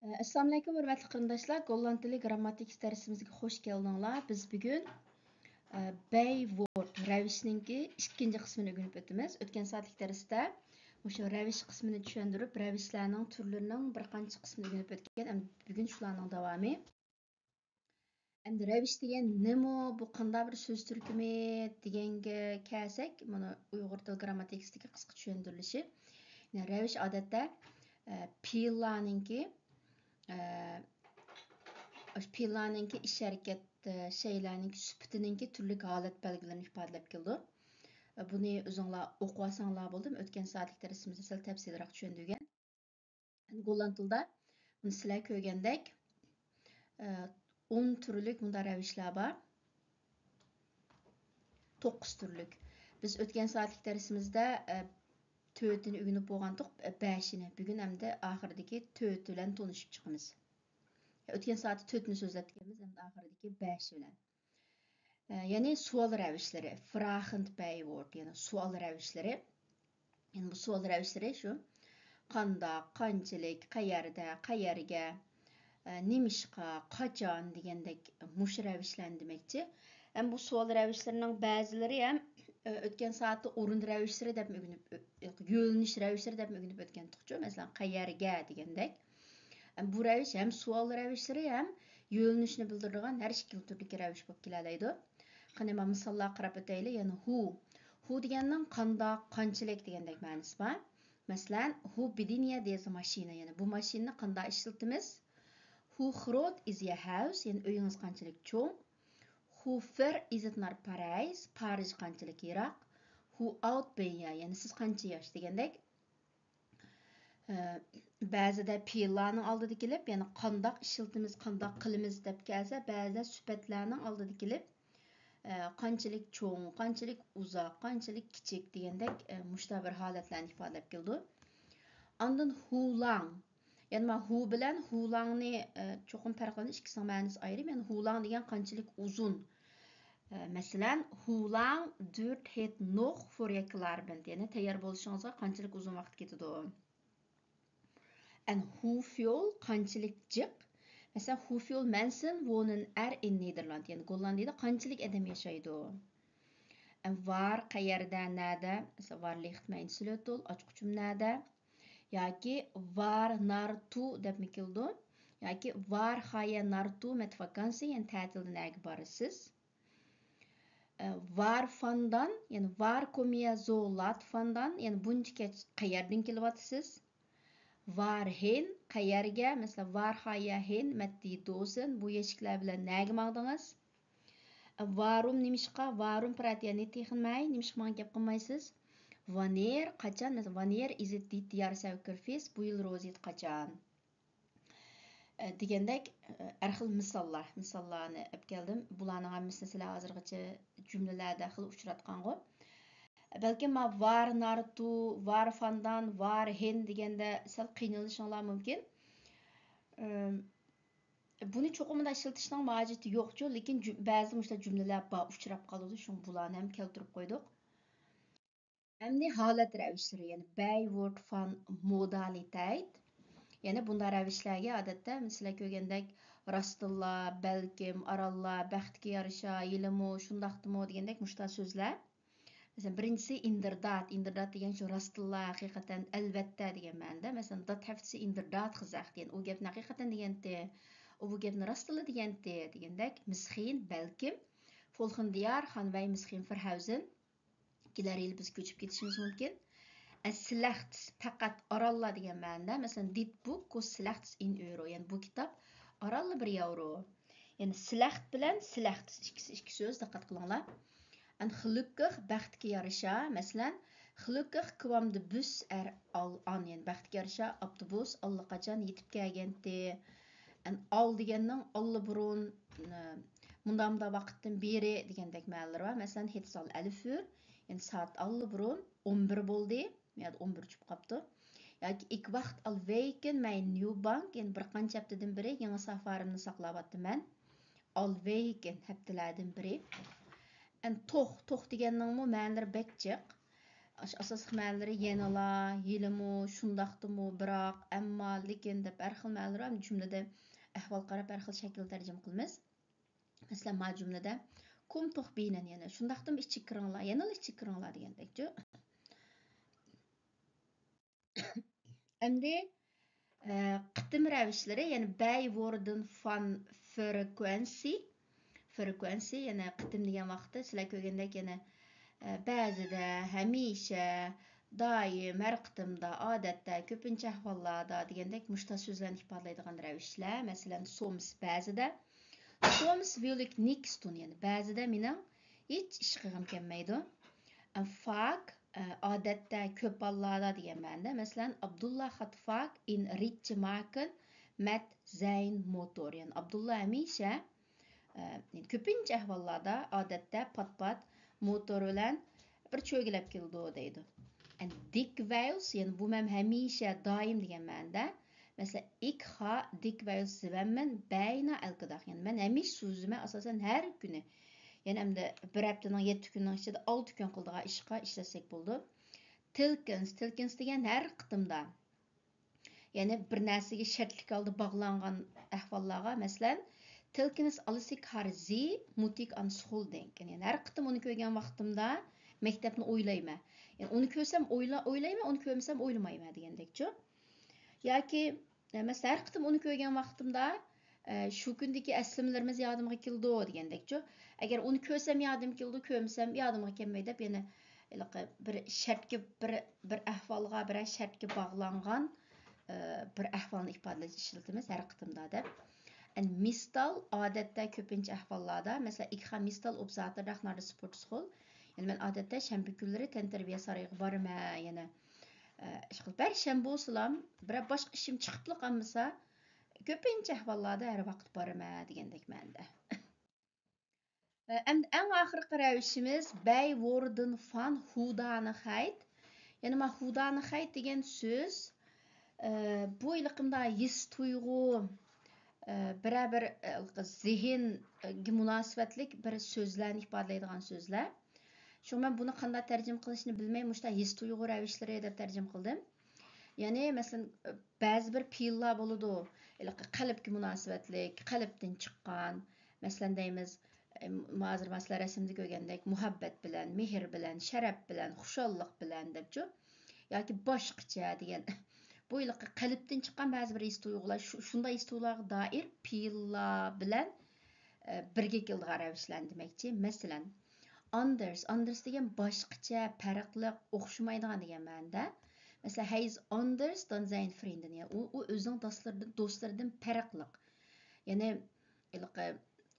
Assalamu alaykum hörmətli qarindaşlar. Golland dili qrammatik dərsimizə xoş gəldinglar. Biz bugün bay word rəvişninki ikinci qismini öyrənib ötümüz. Ötən saatlik dərsdə şu rəviş qismini düşündürüb, rəvişlərinin türlərinin bir qancha qismini öyrənib ötken. Bugün şularning davomi. Endi rəviş degan nima, bu qanday bir söz türkümü deganga kelsak, mana Uyg'ur til grammatikasındagi qisqa tushuntirilishi. Yəni rəviş odatda fe'llarninki fe'llarninki ish harakat şeylarninki sübutininki turli holat belgilarini ifodalab keldi. Buni o'zinglar o'qib olsanglar bo'ldi. O'tgan soatlik darsimizda sal tafsilroq tushuntirgan. Golland tilida buni sizlar ko'rgandek 10 turlik bunda ravishlar bor. 9 turlik. Biz o'tgan soatlik darsimizda 4'ini öğrenip bo'lgandik, 5'ini. Bugün hem de oxiridagi 4 bilan tanışıp chiqamiz. O'tgan soatda 4'ni so'zlatganmiz, endi oxiridagi 5 bilan. Ya'ni savol ravishleri, fragend byword, ya'ni savol ravishleri. Yani bu savol ravishleri shu: qandoq, qanchalik, qayerda, qayerga, nimishqa, qachon degandek mush ravishlarni demakchi. Hem bu savol ravishlarning ba'zilari ham o'tgan soatda o'rin ravishleri deb o'rganib, yo'linish ravishleri deb o'rganib o'tgandik-ku. Masalan, qayerga degandek. Bu ravish hem savol ravishleri hem yo'linishni bildiradigan har ikki turdagi ravish bo'lib keladi. Qani men misollar qarab o'tayli. Ya'ni who deganning qandoq, qanchalik degandek ma'nosi bor. Masalan, who bidiniya deysa mashina, ya'ni bu mashinani qanday ishlatamiz? Who groot is your house? Yani uyingiz qanchalik cho'ng? Who far is it nar Paris? Paris qanchalik yiroq? Who old ben ya? Yani siz qancha yosh degandek. Ba'zida fe'llarning oldida kelib, ya'ni qandoq ishlatamiz, qandoq qilamiz deb kelsa, ba'zida sifatlarning oldida kelib, qanchalik cho'ng, qanchalik uzoq, qanchalik kichik degandek mushta bir holatlarni ifodalab keldi. Ondan who long. Yani men who bilan who longni cho'qim farqlanish, ikkisining ma'nosi ayrim. Yani who long degan qanchalik uzun. Masalan, who long duurt het nog voor je klaar bent. Yani tayyor bo'lishingizga qanchalik uzun vaqt ketadi. En hoeveel qanchalik jiq. Mesela hoeveel mensen wonen in Nederland? Yani Gollandiyada qanchalik odam yashaydi? En waar, qayerda, nada? Mesela waar ligt mijn sleutel? Ochquchim nada? Yoki waar naartoe deb mi keldi? Yoki waar ga je naartoe met vakantie? Yani ta'tilda nerga borasiz? Waar vandaan? Yani waar kom je zo laat vandaan? Yani buncha kech qayerdan kelyapsiz? Waarheen, qayerga, mesela waar ga je heen met die dozen, bu eshiklar bilan nerga mangdingiz? Waarom nimishqa, waarom praat je niet tegen mij, nimishqa menga gap qilmaysiz? Wanneer, qachon, mesela wanneer is it dit jaar suikerfeest, bu yil roziyat qachon? Degandek har xil misollarni olib keldim. Bularning hammasini sizlar hozirgacha jumlalarda xil uchratgan-ku. Belki ma var nartu, var fandan, var hen degende sal qiynalishinglar mumkin. Buni cho'qimda ishlatishning hojati yo'q-ku, lekin ba'zi mushta jumlalar bor uchrab qoladi, shuni bularni ham keltirib qo'ydik. Endi holat ravishlari, ya'ni byword van modaliteit. Ya'ni bunday ravishlarga odatda sizlar ko'rgandek rastilla, balkim, aralla, baxtga yarasha, yilimi, shundaqdimi degandek mushta so'zlar. Mesela birincisi inderdaad degan şu rastilla, haqiqatan, albatta degan ma'noda. Mesela dat haftisi inderdaad gezegd, yani u gapni haqiqatan deganda, u bu gapni rastilla deganda degandek, misschien, balkim, volgende jaar gaan wij misschien verhuizen. Kelar yil biz ko'chib ketishimiz mumkin. Slechts, faqat aralla degan ma'noda. Mesela dit book kost slechts in euro, yani bu kitob aralla 1 euro. Yani slecht bilan slechts ikki so'z, diqqat qilinglar. En gelukkig, baxtga yarasha, masalan, gelukkig kwam de bus al aan. Yani baxtga yarasha avtobus allaqachon yetib kelgandi. En al deganning allaburun munda vaqtdan beri degandek ma'nolar bor. Masalan, hetsal alifur, yani soat allaburun 11 bo'ldi, yoki 11 chib qopti. Yoki ik vaqt al weken mijn new bank, yani bir qancha haftadan beri yangi safarimni saqlayapman. Al weken haftalardan beri. En toch deganning ma'nolari bek jiq. Asosliq ma'nolari yanala, yelimi, shundaqdimi, biroq, ammo, lekin deb har xil ma'nolar ham jumlada ahvol qarab har xil shaklda tarjima qilamiz. Masalan, ma jumlada kum tuxbinan yana shundaqdimi ichki kiringlar, yanala ichki kiringlar degandekchi. Endi qitim ravishlari, ya'ni bay worden van frequency, yana qitim degan vaqtda sizlar ko'rgandek yana ba'zida, hamisha, doim, har qitimda, odatda, ko'pincha ahvollarda degandek mushta so'zlarni ifodalaydigan ravishlar. Masalan, soms ba'zida, soms will ich nichts tun, ya'ni ba'zida mening hech ish qilgim kelmaydi. Fak odatda ko'p ballarda degan ma'noda. Masalan, Abdullah hat fak in Ritze maken met sein motor. Yani Abdullah hamisha ko'pincha ahvollarda odatda pat motor bilan bir cho'gilab keldi deydi. And dikwijls, yani bu mem hamisha doim degan ma'noda. Masalan, ik ha dikwijls zwemmen bijna elke dag. Yani men hamisha so'zimni asosan har kuni. Yani endi bir haftaning 7 kunning ichida 6 kun qildigan ishqa ishlasak bo'ldi. Tilkins degan har qitimda. Yani bir narsaga shartlik holda bog'langan ahvollarga, masalan, tilkins alsik harzi mutik an schooldenken. Yani har qitim uni ko'rgan vaqtimda maktabni o'ylayman. Yani uni ko'rsam o'ylayman, uni ko'rmasam o'ylamayman degandekchi. Yoki masalan har qitim uni ko'rgan vaqtimda shu kundagi aslimlarimiz yodimga keldi degandekchi. Agar uni ko'rsam yodim keldi, ko'rsam yodimga kelmaydi deb yana bir shartga bir ahvolga, bir shartga bog'langan bir ahvolni ifodalash ishlatamiz har qitimda deb. Mistal odatda ko'pincha ahvollarda, masalan, ikha mistal ob Saturdag naar de sportschool. Yani men odatda shanba kunlari tantarbiya saroyiga boraman, yana bir shanba bo'lsam, bir boshqa ishim chiqibli qolmasa, ko'pincha ahvollarda har vaqt boraman degandek ma'noda. En oxirgi ravishimiz bij worden van hoedanigheid. Yani ma hoedanigheid degan so'z bu iliqimda his tuyg'u bir zihinga munosabatlik bir so'zlarni ifodalaydigan so'zlar. Shu men buni qanday tarjima qilishni bilmay, mushta his tuyg'u ravishlari deb tarjima qildim. Yani masalan ba'zi bir fe'llar bo'ladi, qalbga munosabatlik, qalbdan chiqqan. Masalan deymiz, hozir masalan rasmda ko'rgandek muhabbat bilan, mehr bilan, sharaf bilan, xushallik bilan debchi. Yoki boshqacha degan. Bu qalbdan chiqqan ba'zi bir his tuyg'ular, shunday his tuyg'ularga doir fe'llar bilan birga keldigan ravishlar demakchi. Masalan, anders degan boshqacha, farqli, o'xshamaydigan degan ma'noda. Mesela he's anders dan zijn vrienden. Yani o özünün dostlarından farklı. Yani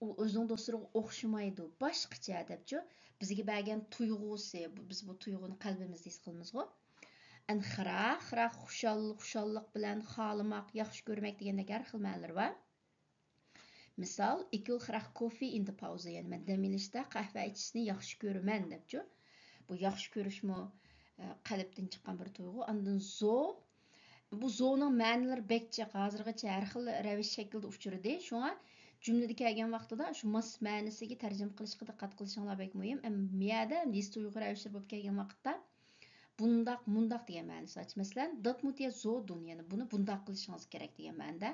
o özünün dostlarına o'xshamaydi. Başqacha debchi. Bizga bergan tuyg'usi, biz bu tuyg'uni qalbimizda his qilamiz. Xira xushallik bilan xolamoq, yaxshi ko'rmak degandek har xil ma'nolar bor. Misal, ik wil graag koffie in de pauze. Yani men dam olishda qahva ichishni yaxshi ko'raman debchi. Bu yaxshi ko'rishmi qalbdan chiqqan bir tuyg'u. Ondan bu zo'ning ma'nolari bekcha hozirgacha har xil ravish shaklda uchirdi. Shunga jumlada kelgan vaqtida shu mas ma'nosiga tarjima qilishga diqqat qilishinglar bek muhim. Miyada his tuyg'u ravishlar bo'lib kelgan vaqtda mundaq degan ma'nosi ochdi. Masalan, dat moet je zo doen, yani buni bundaq qilishingiz kerak degan ma'noda.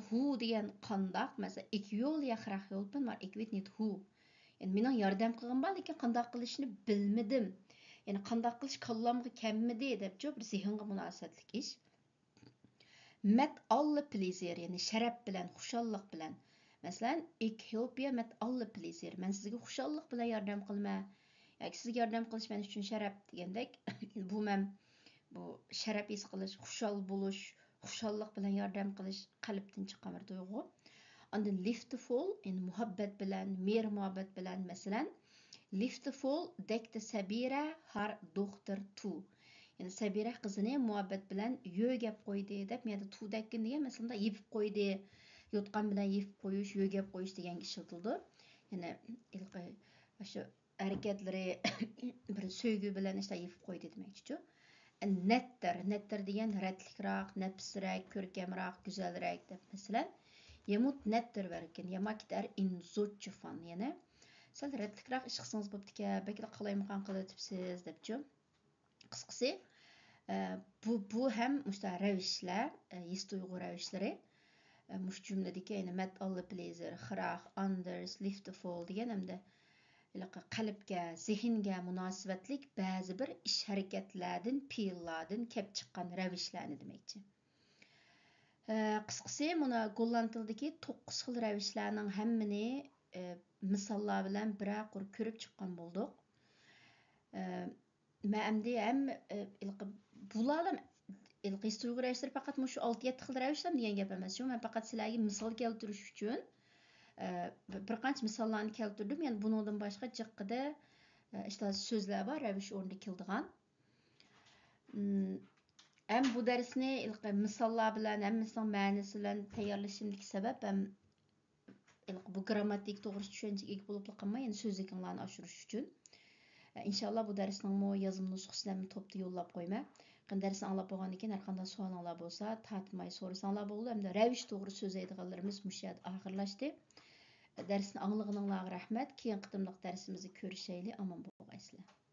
Hu degan qandoq, masalan, ik yo'l ya graag helpen, maar ik weet niet hoe. Yani mening yordam qilgim bor, lekin qandoq qilishni bilmadim. Yani qandoq qilish kallamga kelmadi debchi bir zihinga munosabatlik ish. Met alle plezier, yani sharaf bilan, xushallik bilan. Masalan, ik help je met alle plezier. Men sizga xushallik bilan yordam qilma. Yoki sizga yordam qilish men uchun sharaf degandek. Bu men bu sharaf his qilish, xushal bo'lish, xushallik bilan yordam qilish qalbdan chiqqan bir tuyg'u. Ondan liefdevol, yani muhabbat bilan, mehr muhabbat bilan, masalan, liefdevol dekte Sabira haar dochter toe. Yani Sabira qizini muhabbat bilan yo'gab qo'ydi deb, menda tu dekkin degan masalanda yepib qo'ydi, yotqan bilan yepib qo'yish, yo'gab qo'yish degan ishlatildi. Yani shu harakatlari bir sevgi bilan işte yepib qo'ydi demakchi. Netter degan ratlikroq, nafsroq, ko'rkamroq, go'zalroq deb masalan, yemut netter verken, yamak der in zotchufan, yani sal ratlikroq ish qilsangiz bo'pti-ku, beklar qalaymiqan qilatibsiz debchi. Qısqası, bu hem muşta rəvişlər, his duyğu rəvişləri, muş cümledeki yani met alle pleasure, xıraq, anders, lift fall degan hamda qalbga, zehnga munosabatlik ba'zi bir ish harakatlardan, fe'llardan kelib chiqqan rəvişlarni demoqchi. Qısqası, buna golland tilidagi 9 xil rəvişlərning hammini misollar bilan biraqur ko'rib chiqqan bo'ldik. Men endi ham bularni his duyğu rəvişləri faqat shu 6-7 xil rəvişlər degan gap emas. Men faqat sizlarga misol keltirish uchun bir qancha misollarni keltirdim. Yani bundan boshqa jiqqida işte so'zlar bor, rəvish o'rnida keladigan. Hem bu dersni misollar bilan, hammasining ma'nosi bilan tayyorlashimdagi sabab ham bu grammatik to'g'ri tushunchaga ega bo'lib qolmay, yani so'zliklarni oshirish uchun. İnşallah bu dersning yozma nusxasini topda yo'llab qo'yman. Dersni anglab bo'lgandan keyin har qanday savolinglar bo'lsa, tatmay so'rasanglar bo'ladi. Hamda ravish to'g'ri so'zlaydiganlarimiz mush yerda oxirlashdi. Dersni anglag'aninglarga rahmat. Keyin qitimliq darsimizni ko'rishaylik. Omon bo'lg'aysizlar.